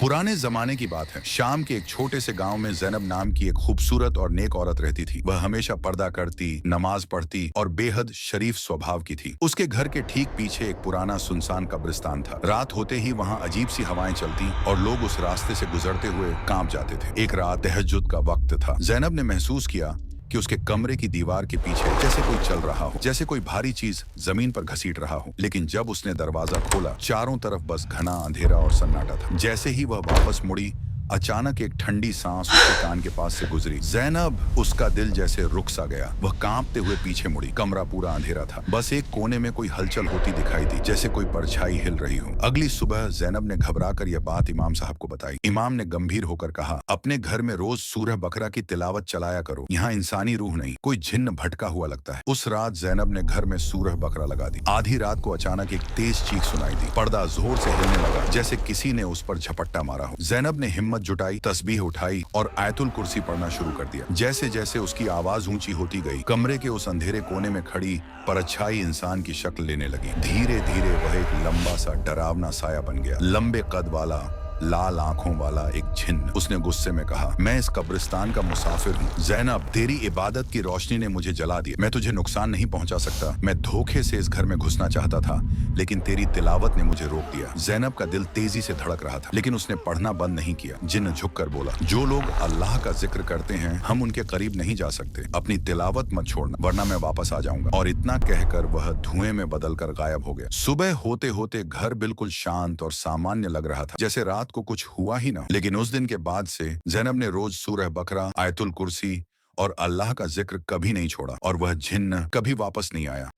पुराने जमाने की बात है। शाम के एक छोटे से गांव में जैनब नाम की एक खूबसूरत और नेक औरत रहती थी। वह हमेशा पर्दा करती, नमाज पढ़ती और बेहद शरीफ स्वभाव की थी। उसके घर के ठीक पीछे एक पुराना सुनसान कब्रिस्तान था। रात होते ही वहां अजीब सी हवाएं चलती और लोग उस रास्ते से गुजरते हुए कांप जाते थे। एक रात तहज्जुद का वक्त था। जैनब ने महसूस किया कि उसके कमरे की दीवार के पीछे जैसे कोई चल रहा हो, जैसे कोई भारी चीज जमीन पर घसीट रहा हो। लेकिन जब उसने दरवाजा खोला, चारों तरफ बस घना अंधेरा और सन्नाटा था। जैसे ही वह वापस मुड़ी, अचानक एक ठंडी सांस उसके कान के पास से गुजरी। जैनब, उसका दिल जैसे रुक सा गया। वह कांपते हुए पीछे मुड़ी। कमरा पूरा अंधेरा था। बस एक कोने में कोई हलचल होती दिखाई दी, जैसे कोई परछाई हिल रही हो। अगली सुबह जैनब ने घबराकर यह बात इमाम साहब को बताई। इमाम ने गंभीर होकर कहा, अपने घर में रोज सूरह बकरा की तिलावत चलाया करो। यहाँ इंसानी रूह नहीं, कोई जिन्न भटका हुआ लगता है। उस रात जैनब ने घर में सूरह बकरा लगा दी। आधी रात को अचानक एक तेज चीख सुनाई दी। पर्दा जोर से हिलने लगा, जैसे किसी ने उस पर झपट्टा मारा हो। जैनब ने हिम्मत जुटाई, तस्बीह उठाई और आयतुल कुर्सी पढ़ना शुरू कर दिया। जैसे जैसे उसकी आवाज ऊंची होती गई, कमरे के उस अंधेरे कोने में खड़ी परछाई इंसान की शक्ल लेने लगी। धीरे धीरे वह एक लंबा सा डरावना साया बन गया। लंबे कद वाला, लाल आंखों वाला एक जिन्न। उसने गुस्से में कहा, मैं इस कब्रिस्तान का मुसाफिर हूँ। जैनब, तेरी इबादत की रोशनी ने मुझे जला दिया। मैं तुझे नुकसान नहीं पहुंचा सकता। मैं धोखे से इस घर में घुसना चाहता था, लेकिन तेरी तिलावत ने मुझे रोक दिया। जैनब का दिल तेजी से धड़क रहा था, लेकिन उसने पढ़ना बंद नहीं किया। जिन्न झुककर बोला, जो लोग अल्लाह का जिक्र करते हैं, हम उनके करीब नहीं जा सकते। अपनी तिलावत मत छोड़ना, वरना मैं वापस आ जाऊंगा। और इतना कहकर वह धुएं में बदलकर गायब हो गया। सुबह होते होते घर बिल्कुल शांत और सामान्य लग रहा था, जैसे रात को कुछ हुआ ही ना। लेकिन उस दिन के बाद से जैनब ने रोज सूरह बकरा, आयतुल कुर्सी और अल्लाह का जिक्र कभी नहीं छोड़ा, और वह जिन्न कभी वापस नहीं आया।